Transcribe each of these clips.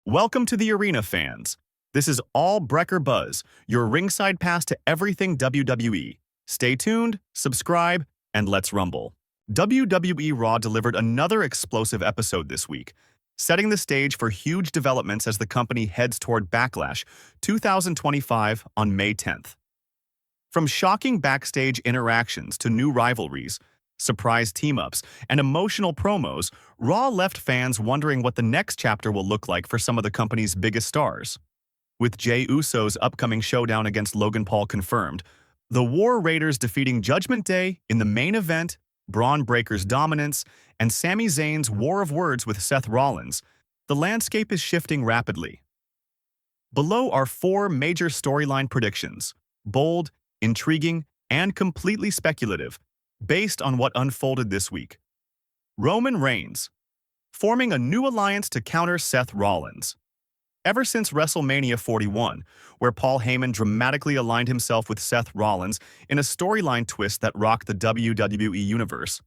Welcome to the arena, fans. This is all Brecker Buzz, your ringside pass to everything WWE. Stay tuned, subscribe, and let's rumble. WWE Raw delivered another explosive episode this week, setting the stage for huge developments as the company heads toward Backlash 2025 on May 10th. From shocking backstage interactions to new rivalries, surprise team-ups, and emotional promos, Raw left fans wondering what the next chapter will look like for some of the company's biggest stars. With Jey Uso's upcoming showdown against Logan Paul confirmed, the War Raiders defeating Judgment Day in the main event, Braun Breaker's dominance, and Sami Zayn's war of words with Seth Rollins, the landscape is shifting rapidly. Below are 4 major storyline predictions, bold, intriguing, and completely speculative, based on what unfolded this week. Roman Reigns, forming a new alliance to counter Seth Rollins. Ever since WrestleMania 41, where Paul Heyman dramatically aligned himself with Seth Rollins in a storyline twist that rocked the WWE Universe,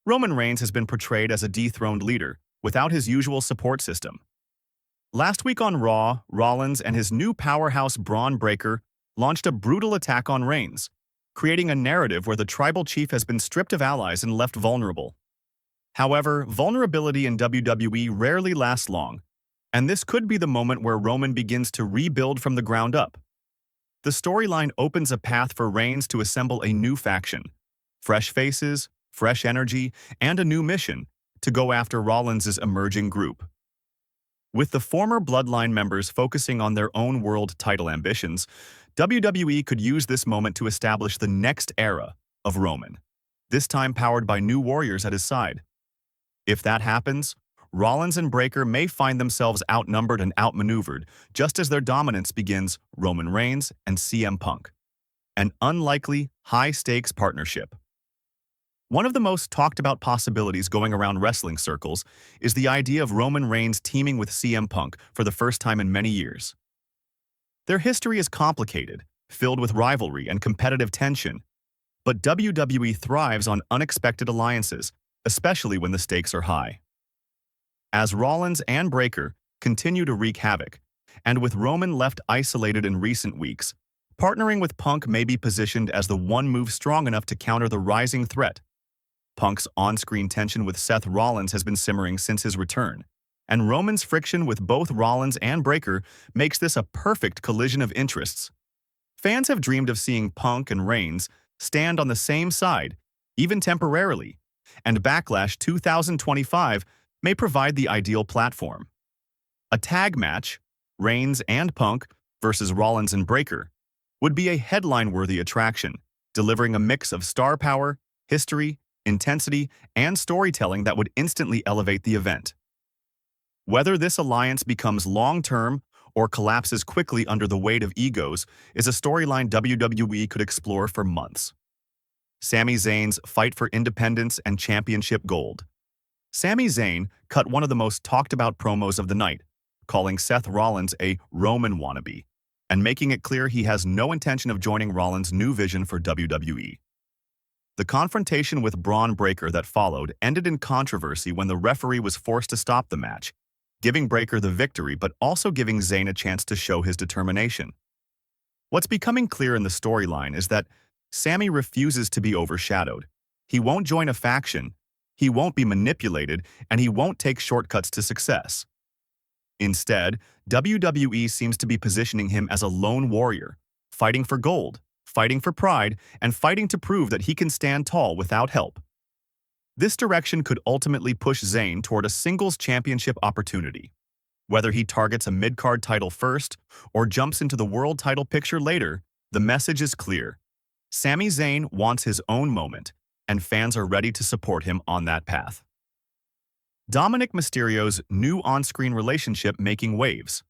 Roman Reigns has been portrayed as a dethroned leader, without his usual support system. Last week on Raw, Rollins and his new powerhouse Braun Breaker launched a brutal attack on Reigns, creating a narrative where the tribal chief has been stripped of allies and left vulnerable. However, vulnerability in WWE rarely lasts long, and this could be the moment where Roman begins to rebuild from the ground up. The storyline opens a path for Reigns to assemble a new faction, fresh faces, fresh energy, and a new mission to go after Rollins' emerging group. With the former Bloodline members focusing on their own world title ambitions, WWE could use this moment to establish the next era of Roman, this time powered by new warriors at his side. If that happens, Rollins and Breaker may find themselves outnumbered and outmaneuvered just as their dominance begins. Roman Reigns and CM Punk, an unlikely, high-stakes partnership. One of the most talked-about possibilities going around wrestling circles is the idea of Roman Reigns teaming with CM Punk for the first time in many years. Their history is complicated, filled with rivalry and competitive tension, but WWE thrives on unexpected alliances, especially when the stakes are high. As Rollins and Breaker continue to wreak havoc, and with Roman left isolated in recent weeks, partnering with Punk may be positioned as the one move strong enough to counter the rising threat. Punk's on-screen tension with Seth Rollins has been simmering since his return, and Roman's friction with both Rollins and Breaker makes this a perfect collision of interests. Fans have dreamed of seeing Punk and Reigns stand on the same side, even temporarily, and Backlash 2025 may provide the ideal platform. A tag match, Reigns and Punk versus Rollins and Breaker, would be a headline-worthy attraction, delivering a mix of star power, history, intensity, and storytelling that would instantly elevate the event. Whether this alliance becomes long-term or collapses quickly under the weight of egos is a storyline WWE could explore for months. Sami Zayn's fight for independence and championship gold. Sami Zayn cut one of the most talked-about promos of the night, calling Seth Rollins a Roman wannabe, and making it clear he has no intention of joining Rollins' new vision for WWE. The confrontation with Braun Breaker that followed ended in controversy when the referee was forced to stop the match, giving Breaker the victory but also giving Zayn a chance to show his determination. What's becoming clear in the storyline is that Sami refuses to be overshadowed. He won't join a faction, he won't be manipulated, and he won't take shortcuts to success. Instead, WWE seems to be positioning him as a lone warrior, fighting for gold, fighting for pride, and fighting to prove that he can stand tall without help. This direction could ultimately push Zayn toward a singles championship opportunity. Whether he targets a mid-card title first or jumps into the world title picture later, the message is clear. Sami Zayn wants his own moment, and fans are ready to support him on that path. Dominic Mysterio's new on-screen relationship making waves.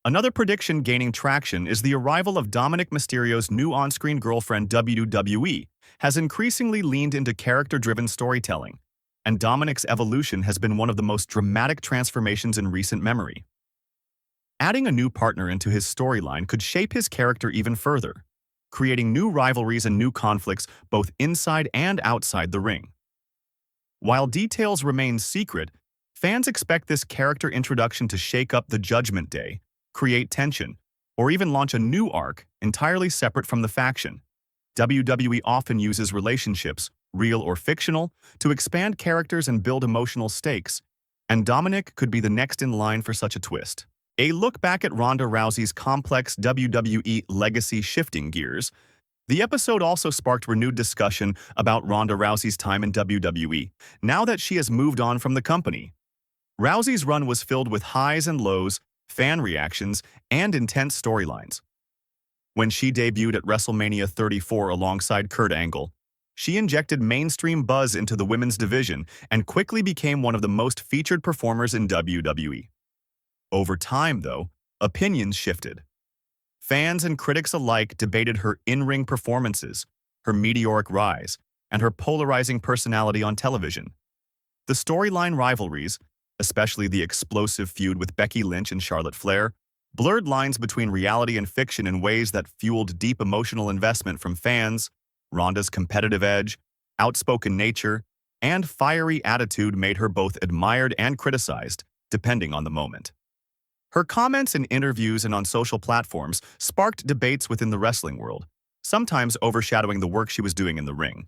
Another prediction gaining traction is the arrival of Dominic Mysterio's new on-screen girlfriend. WWE has increasingly leaned into character-driven storytelling, and Dominic's evolution has been one of the most dramatic transformations in recent memory. Adding a new partner into his storyline could shape his character even further, creating new rivalries and new conflicts both inside and outside the ring. While details remain secret, Fans expect this character introduction to shake up the Judgment Day, create tension, or even launch a new arc entirely separate from the faction. WWE often uses relationships, real or fictional, to expand characters and build emotional stakes, and Dominic could be the next in line for such a twist. A look back at Ronda Rousey's complex WWE legacy shifting gears, the episode also sparked renewed discussion about Ronda Rousey's time in WWE, now that she has moved on from the company. Rousey's run was filled with highs and lows, fan reactions, and intense storylines. When she debuted at WrestleMania 34 alongside Kurt Angle, she injected mainstream buzz into the women's division and quickly became one of the most featured performers in WWE. Over time, though, opinions shifted. Fans and critics alike debated her in-ring performances, her meteoric rise, and her polarizing personality on television. The storyline rivalries, especially the explosive feud with Becky Lynch and Charlotte Flair, blurred lines between reality and fiction in ways that fueled deep emotional investment from fans. Ronda's competitive edge, outspoken nature, and fiery attitude made her both admired and criticized, depending on the moment. Her comments in interviews and on social platforms sparked debates within the wrestling world, sometimes overshadowing the work she was doing in the ring.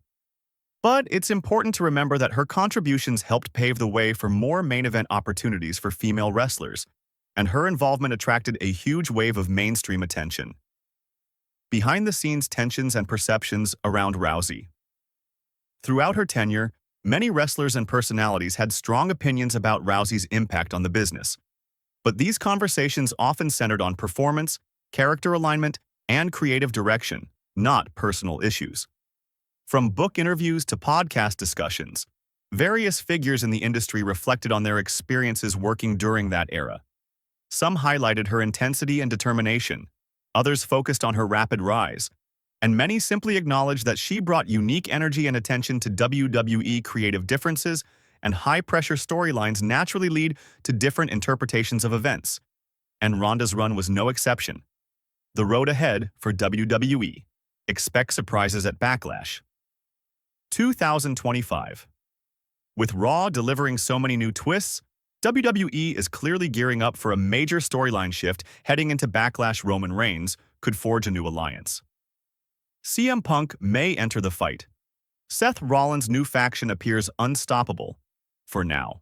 But it's important to remember that her contributions helped pave the way for more main event opportunities for female wrestlers, and her involvement attracted a huge wave of mainstream attention. Behind-the-scenes tensions and perceptions around Rousey. Throughout her tenure, many wrestlers and personalities had strong opinions about Rousey's impact on the business. But these conversations often centered on performance, character alignment, and creative direction, not personal issues. From book interviews to podcast discussions, various figures in the industry reflected on their experiences working during that era. Some highlighted her intensity and determination, others focused on her rapid rise, and many simply acknowledged that she brought unique energy and attention to WWE. Creative differences and high-pressure storylines naturally lead to different interpretations of events, and Ronda's run was no exception. The road ahead for WWE. Expect surprises at Backlash 2025. With Raw delivering so many new twists, WWE is clearly gearing up for a major storyline shift heading into Backlash. Roman Reigns could forge a new alliance. CM Punk may enter the fight. Seth Rollins' new faction appears unstoppable. For now,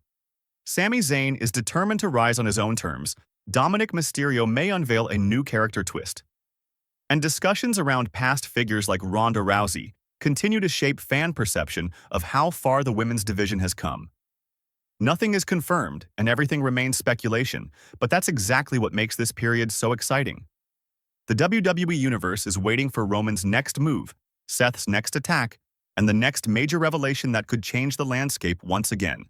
Sami Zayn is determined to rise on his own terms. Dominic Mysterio may unveil a new character twist. And discussions around past figures like Ronda Rousey continue to shape fan perception of how far the women's division has come. Nothing is confirmed, and everything remains speculation, but that's exactly what makes this period so exciting. The WWE Universe is waiting for Roman's next move, Seth's next attack, and the next major revelation that could change the landscape once again.